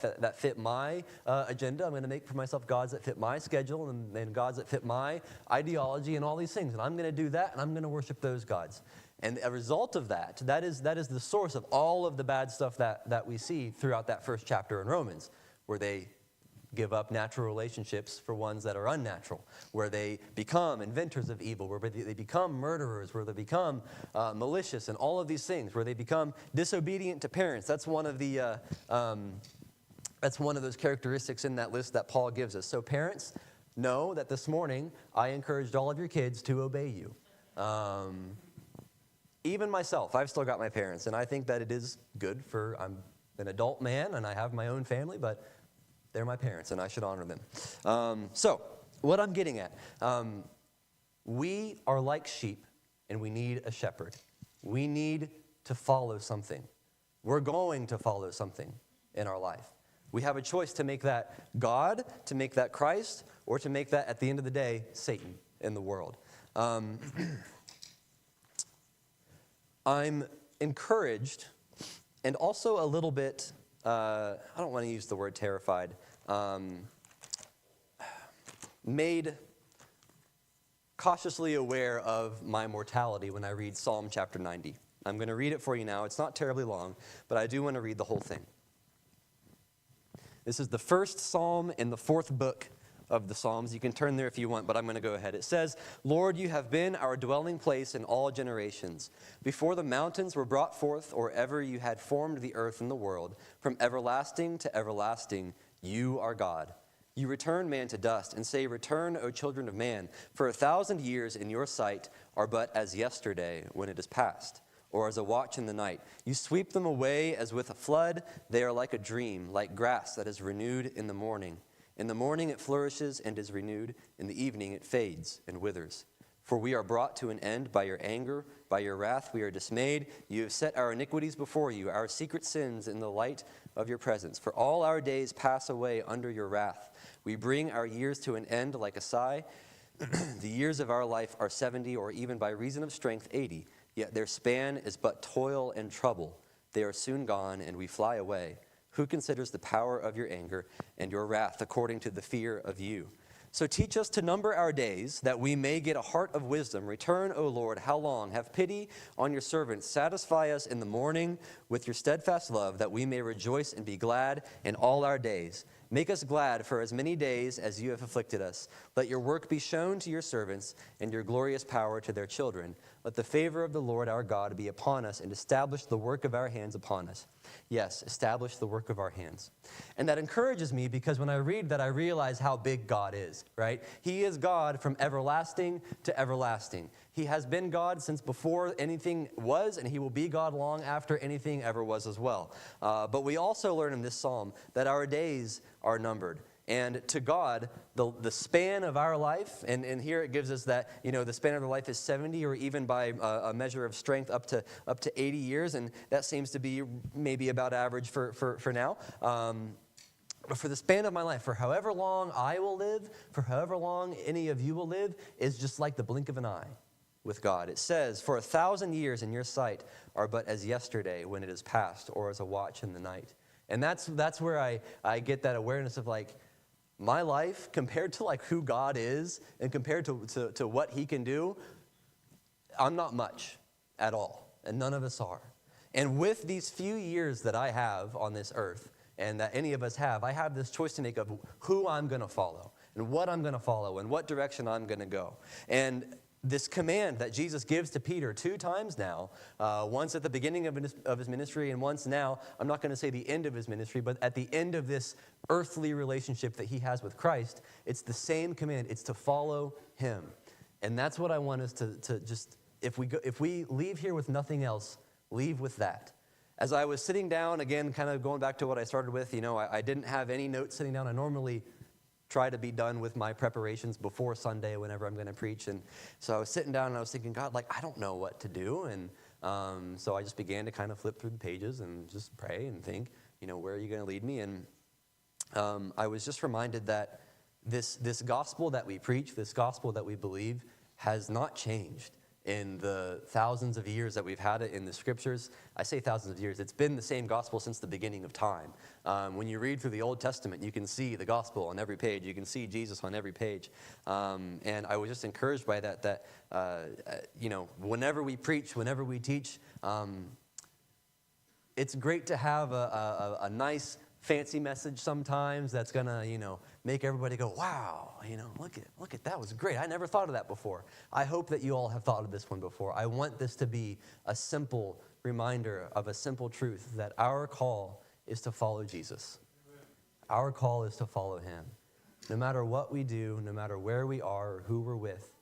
that fit my agenda. I'm going to make for myself gods that fit my schedule and gods that fit my ideology and all these things. And I'm going to do that, and I'm going to worship those gods. And a result of that is the source of all of the bad stuff that we see throughout that first chapter in Romans, where they give up natural relationships for ones that are unnatural, where they become inventors of evil, where they become murderers, where they become malicious, and all of these things, where they become disobedient to parents. That's one of those characteristics in that list that Paul gives us. So parents, know that this morning I encouraged all of your kids to obey you. Even myself, I've still got my parents, and I think that it is good I'm an adult man, and I have my own family, but they're my parents, and I should honor them. So, what I'm getting at, we are like sheep, and we need a shepherd. We need to follow something. We're going to follow something in our life. We have a choice to make that God, to make that Christ, or to make that, at the end of the day, Satan in the world. I'm encouraged, and also a little bit, I don't want to use the word terrified, made cautiously aware of my mortality when I read Psalm chapter 90. I'm going to read it for you now. It's not terribly long, but I do want to read the whole thing. This is the first psalm in the fourth book of the Psalms. You can turn there if you want, but I'm going to go ahead. It says, Lord, you have been our dwelling place in all generations. Before the mountains were brought forth, or ever you had formed the earth and the world, from everlasting to everlasting, you are God. You return man to dust and say, Return, O children of man, for 1,000 years in your sight are but as yesterday when it is past, or as a watch in the night. You sweep them away as with a flood. They are like a dream, like grass that is renewed in the morning. In the morning it flourishes and is renewed. In the evening it fades and withers. For we are brought to an end by your anger. By your wrath we are dismayed. You have set our iniquities before you, our secret sins in the light of your presence. For all our days pass away under your wrath. We bring our years to an end like a sigh. The years of our life are 70, or even by reason of strength 80. Yet their span is but toil and trouble. They are soon gone, and we fly away. Who considers the power of your anger and your wrath according to the fear of you? So teach us to number our days, that we may get a heart of wisdom. Return, O Lord, how long? Have pity on your servants. Satisfy us in the morning with your steadfast love, that we may rejoice and be glad in all our days. Make us glad for as many days as you have afflicted us. Let your work be shown to your servants, and your glorious power to their children. Let the favor of the Lord our God be upon us, and establish the work of our hands upon us. Yes, establish the work of our hands. And that encourages me, because when I read that, I realize how big God is, right? He is God from everlasting to everlasting. He has been God since before anything was, and he will be God long after anything ever was as well. But we also learn in this psalm that our days are numbered. And to God, the span of our life, and here it gives us that, the span of our life is 70, or even by a measure of strength up to 80 years, and that seems to be maybe about average for now. But for the span of my life, for however long I will live, for however long any of you will live, is just like the blink of an eye with God. It says, for 1,000 years in your sight are but as yesterday when it is past, or as a watch in the night. And that's where I get that awareness of my life compared to who God is and compared to what he can do, I'm not much at all, and none of us are. And with these few years that I have on this earth, and that any of us have, I have this choice to make of who I'm going to follow, and what I'm going to follow, and what direction I'm going to go. And this command that Jesus gives to Peter 2 times now, once at the beginning of his ministry, and once now, I'm not going to say the end of his ministry, but at the end of this earthly relationship that he has with Christ, it's the same command. It's to follow him. And that's what I want us to just, if we leave here with nothing else, leave with that. As I was sitting down, again, kind of going back to what I started with, I didn't have any notes sitting down. I normally try to be done with my preparations before Sunday whenever I'm going to preach. And so I was sitting down and I was thinking, God, I don't know what to do. And so I just began to kind of flip through the pages and just pray and think, where are you going to lead me? And I was just reminded that this gospel that we preach, this gospel that we believe, has not changed. in the thousands of years that we've had it in the scriptures. I say thousands of years. It's been the same gospel since the beginning of time. When you read through the Old Testament, you can see the gospel on every page. You can see Jesus on every page. And I was just encouraged by that whenever we preach, whenever we teach, it's great to have a nice, fancy message sometimes that's going to, make everybody go, wow, look at that was great. I never thought of that before. I hope that you all have thought of this one before. I want this to be a simple reminder of a simple truth that our call is to follow Jesus. Our call is to follow him. No matter what we do, no matter where we are or who we're with,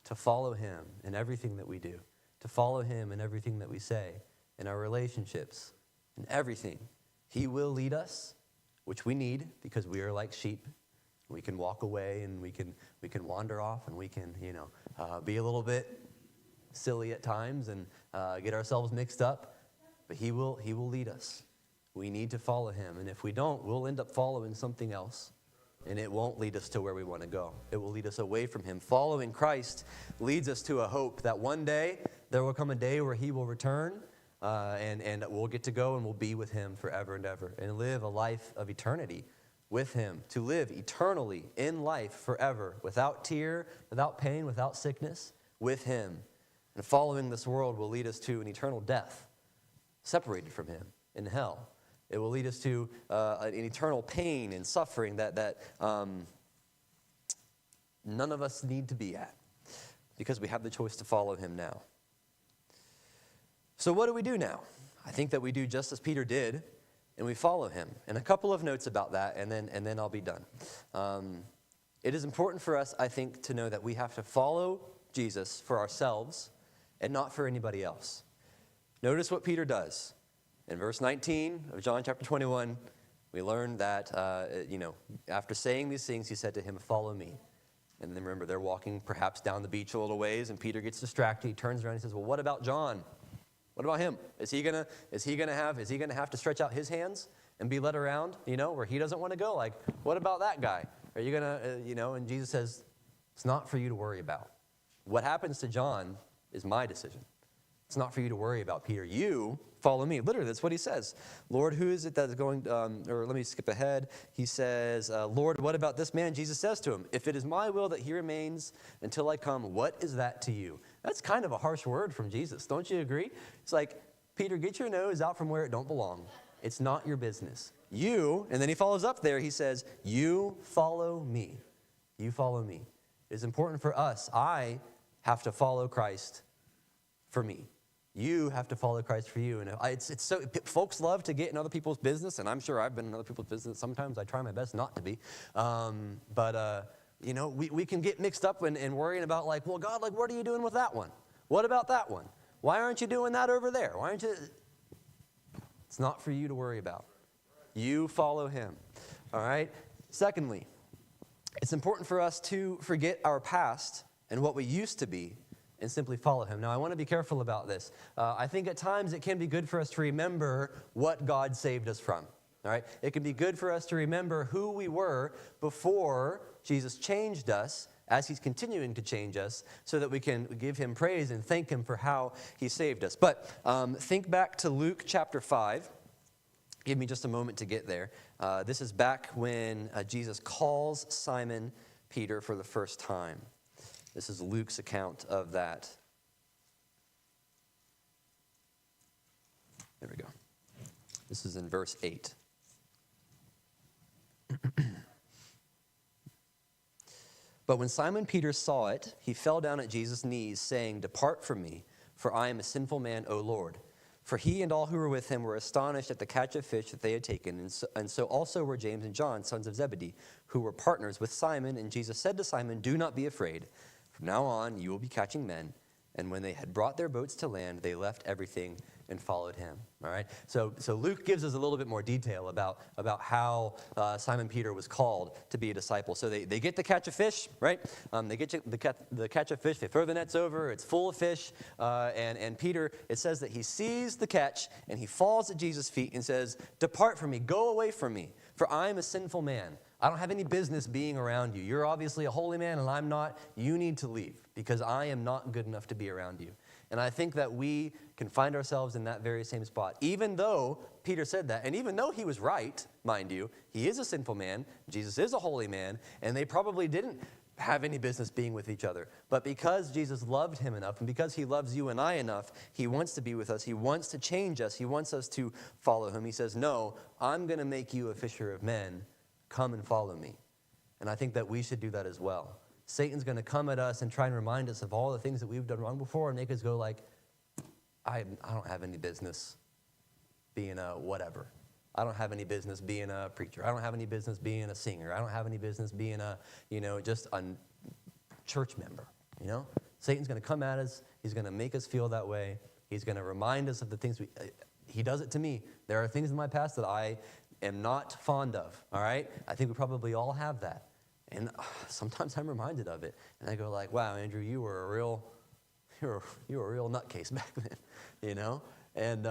to follow him in everything that we do, to follow him in everything that we say, in our relationships, in everything. He will lead us, which we need because we are like sheep. We can walk away and we can wander off and we can, be a little bit silly at times and get ourselves mixed up. But he will lead us. We need to follow him. And if we don't, we'll end up following something else. And it won't lead us to where we want to go. It will lead us away from him. Following Christ leads us to a hope that one day there will come a day where he will return and we'll get to go and we'll be with him forever and ever and live a life of eternity with him, to live eternally in life forever without tear, without pain, without sickness, with him. And following this world will lead us to an eternal death, separated from him in hell. It will lead us to an eternal pain and suffering that none of us need to be at because we have the choice to follow him now. So what do we do now? I think that we do just as Peter did, and we follow him. And a couple of notes about that, and then I'll be done. It is important for us, I think, to know that we have to follow Jesus for ourselves and not for anybody else. Notice what Peter does. In verse 19 of John chapter 21, we learn that, after saying these things, he said to him, "Follow me." And then remember, they're walking perhaps down the beach a little ways, and Peter gets distracted. He turns around and says, "Well, what about John? What about him? Is he gonna have to stretch out his hands and be led around, where he doesn't want to go? Like, what about that guy? Are you gonna, And Jesus says, it's not for you to worry about. What happens to John is my decision. It's not for you to worry about, Peter. You follow me. Literally, that's what he says. Lord, who is it that is going, or let me skip ahead. He says, Lord, what about this man? Jesus says to him, if it is my will that he remains until I come, what is that to you? That's kind of a harsh word from Jesus. Don't you agree? It's like, Peter, get your nose out from where it don't belong. It's not your business. You, and then he follows up there. He says, you follow me. You follow me. It's important for us. I have to follow Christ for me. You have to follow Christ for you. And it's so, folks love to get in other people's business, and I'm sure I've been in other people's business. Sometimes I try my best not to be. We can get mixed up in worrying about, like, well, God, like, what are you doing with that one? What about that one? Why aren't you doing that over there? Why aren't you? It's not for you to worry about. You follow him. All right? Secondly, it's important for us to forget our past and what we used to be and simply follow him. Now, I want to be careful about this. I think at times it can be good for us to remember what God saved us from. All right? It can be good for us to remember who we were before Jesus changed us, as he's continuing to change us, so that we can give him praise and thank him for how he saved us. But think back to Luke chapter 5. Give me just a moment to get there. This is back when Jesus calls Simon Peter for the first time. This is Luke's account of that. There we go. This is in verse 8. But when Simon Peter saw it, he fell down at Jesus' knees, saying, "Depart from me, for I am a sinful man, O Lord." For he and all who were with him were astonished at the catch of fish that they had taken, and so also were James and John, sons of Zebedee, who were partners with Simon. And Jesus said to Simon, "Do not be afraid. From now on you will be catching men." And when they had brought their boats to land, they left everything and followed him. All right. So Luke gives us a little bit more detail about how Simon Peter was called to be a disciple. So they get the catch of fish, right? They get the catch of fish. They throw the nets over. It's full of fish. And Peter, it says that he sees the catch and he falls at Jesus' feet and says, "Depart from me. Go away from me. For I am a sinful man. I don't have any business being around you. You're obviously a holy man, and I'm not. You need to leave, because I am not good enough to be around you. And I think that we can find ourselves in that very same spot. Even though Peter said that, and even though he was right, mind you, he is a sinful man, Jesus is a holy man, and they probably didn't have any business being with each other. But because Jesus loved him enough, and because he loves you and I enough, he wants to be with us. He wants to change us. He wants us to follow him. He says, no, I'm going to make you a fisher of men. Come and follow me. And I think that we should do that as well. Satan's going to come at us and try and remind us of all the things that we've done wrong before and make us go like, I don't have any business being a whatever. I don't have any business being a preacher. I don't have any business being a singer. I don't have any business being a, just a church member, Satan's going to come at us. He's going to make us feel that way. He's going to remind us of the things he does it to me. There are things in my past that I am not fond of, all right? I think we probably all have that. And sometimes I'm reminded of it. And I go like, wow, Andrew, you were a real nutcase back then, And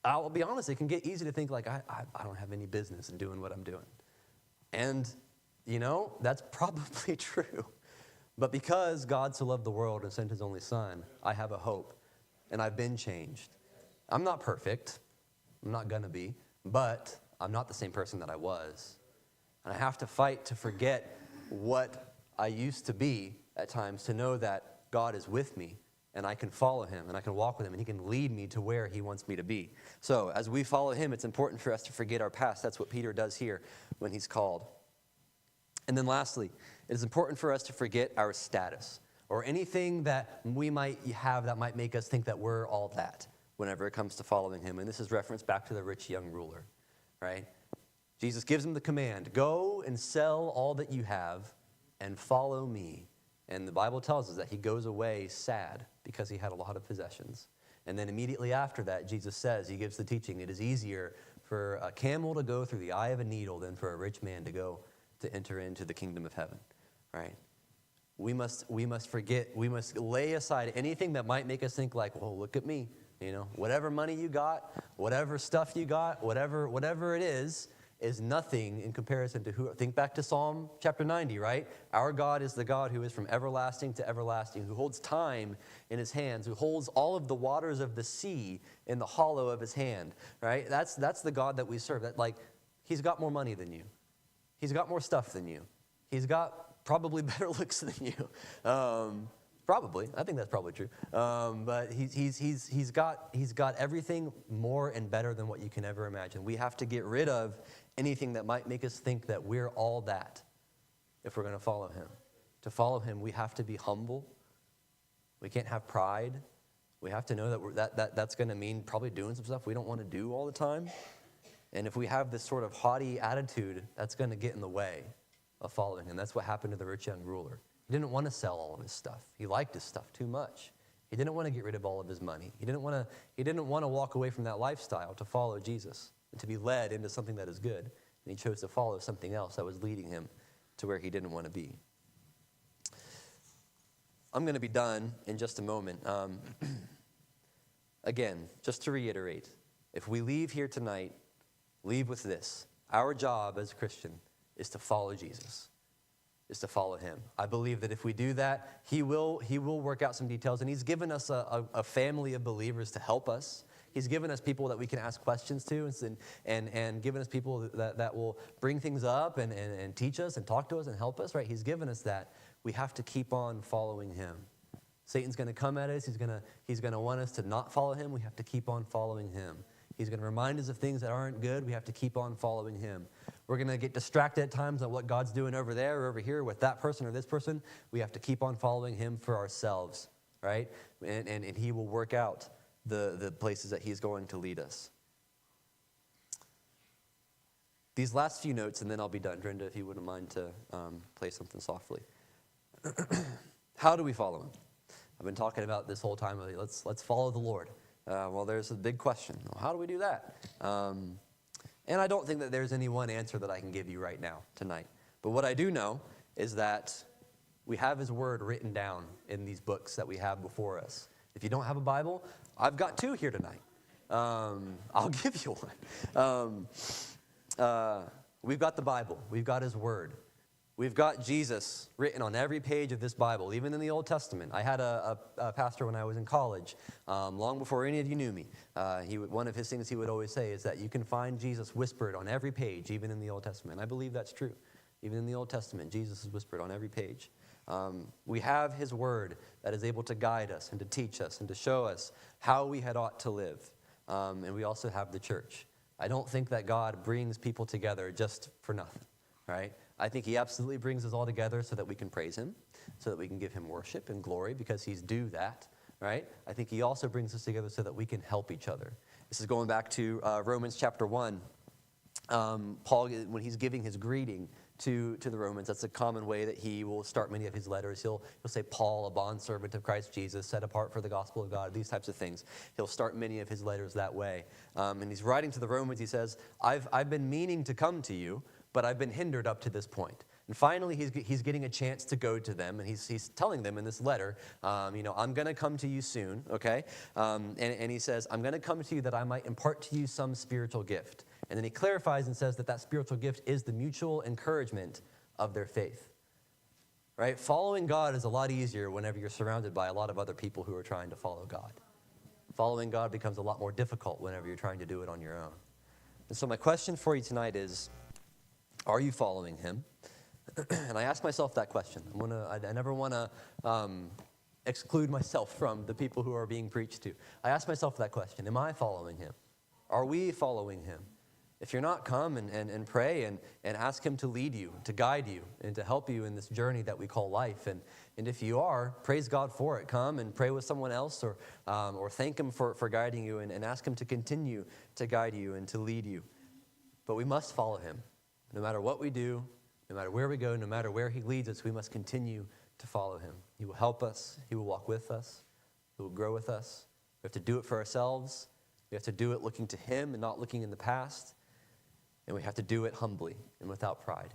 I'll be honest, it can get easy to think like, I don't have any business in doing what I'm doing. And, that's probably true. But because God so loved the world and sent his only son, I have a hope. And I've been changed. I'm not perfect. I'm not going to be. But I'm not the same person that I was. And I have to fight to forget what I used to be at times, to know that God is with me and I can follow him and I can walk with him and he can lead me to where he wants me to be. So as we follow him, it's important for us to forget our past. That's what Peter does here when he's called. And then lastly, it is important for us to forget our status or anything that we might have that might make us think that we're all that whenever it comes to following him. And this is referenced back to the rich young ruler, right? Jesus gives him the command, go and sell all that you have and follow me. And the Bible tells us that he goes away sad because he had a lot of possessions. And then immediately after that, Jesus says, he gives the teaching, it is easier for a camel to go through the eye of a needle than for a rich man to enter into the kingdom of heaven, right? We must lay aside anything that might make us think like, well, look at me, whatever money you got, whatever stuff you got, whatever it is nothing in comparison to who. Think back to Psalm chapter 90, right? Our God is the God who is from everlasting to everlasting, who holds time in his hands, who holds all of the waters of the sea in the hollow of his hand, right? That's the God that we serve. That he's got more money than you. He's got more stuff than you. He's got probably better looks than you. Probably. I think that's probably true. But he's got everything more and better than what you can ever imagine. We have to get rid of anything that might make us think that we're all that if we're going to follow him. To follow him, we have to be humble. We can't have pride. We have to know that that's going to mean probably doing some stuff we don't want to do all the time. And if we have this sort of haughty attitude, that's going to get in the way of following him. That's what happened to the rich young ruler. He didn't want to sell all of his stuff. He liked his stuff too much. He didn't want to get rid of all of his money. He didn't want to walk away from that lifestyle to follow Jesus and to be led into something that is good. And he chose to follow something else that was leading him to where he didn't want to be. I'm going to be done in just a moment. Again, just to reiterate, if we leave here tonight, leave with this. Our job as a Christian is to follow Jesus. Is to follow him. I believe that if we do that, he will work out some details. And he's given us a family of believers to help us. He's given us people that we can ask questions to and given us people that will bring things up and teach us and talk to us and help us, right? He's given us that. We have to keep on following him. Satan's going to come at us. He's going to want us to not follow him. We have to keep on following him. He's going to remind us of things that aren't good. We have to keep on following him. We're going to get distracted at times on what God's doing over there or over here with that person or this person. We have to keep on following him for ourselves, right? And he will work out the places that he's going to lead us. These last few notes, and then I'll be done. Brenda, if you wouldn't mind to play something softly. How do we follow him? I've been talking about this whole time. Let's follow the Lord. Well, there's a big question. Well, how do we do that? And I don't think that there's any one answer that I can give you right now, tonight. But what I do know is that we have his word written down in these books that we have before us. If you don't have a Bible, I've got two here tonight. I'll give you one. we've got the Bible. We've got his word. We've got Jesus written on every page of this Bible, even in the Old Testament. I had a pastor when I was in college, long before any of you knew me. One of his things he would always say is that you can find Jesus whispered on every page, even in the Old Testament. And I believe that's true. Even in the Old Testament, Jesus is whispered on every page. We have his word that is able to guide us and to teach us and to show us how we had ought to live. And we also have the church. I don't think that God brings people together just for nothing, right? I think he absolutely brings us all together so that we can praise him, so that we can give him worship and glory because he's due that, right? I think he also brings us together so that we can help each other. This is going back to Romans chapter 1. Paul, when he's giving his greeting to the Romans, that's a common way that he will start many of his letters. He'll say, Paul, a bondservant of Christ Jesus, set apart for the gospel of God, these types of things. He'll start many of his letters that way. And he's writing to the Romans, he says, I've been meaning to come to you, but I've been hindered up to this point. And finally, he's getting a chance to go to them, and he's telling them in this letter, I'm going to come to you soon, okay? And he says, I'm going to come to you that I might impart to you some spiritual gift. And then he clarifies and says that spiritual gift is the mutual encouragement of their faith, right? Following God is a lot easier whenever you're surrounded by a lot of other people who are trying to follow God. Following God becomes a lot more difficult whenever you're trying to do it on your own. And so my question for you tonight is, are you following him? And I ask myself that question. I never want to exclude myself from the people who are being preached to. I ask myself that question. Am I following him? Are we following him? If you're not, come and pray and ask him to lead you, to guide you, and to help you in this journey that we call life. And if you are, praise God for it. Come and pray with someone else or thank him for guiding you and ask him to continue to guide you and to lead you. But we must follow him. No matter what we do, no matter where we go, no matter where he leads us, we must continue to follow him. He will help us. He will walk with us. He will grow with us. We have to do it for ourselves. We have to do it looking to him and not looking in the past. And we have to do it humbly and without pride.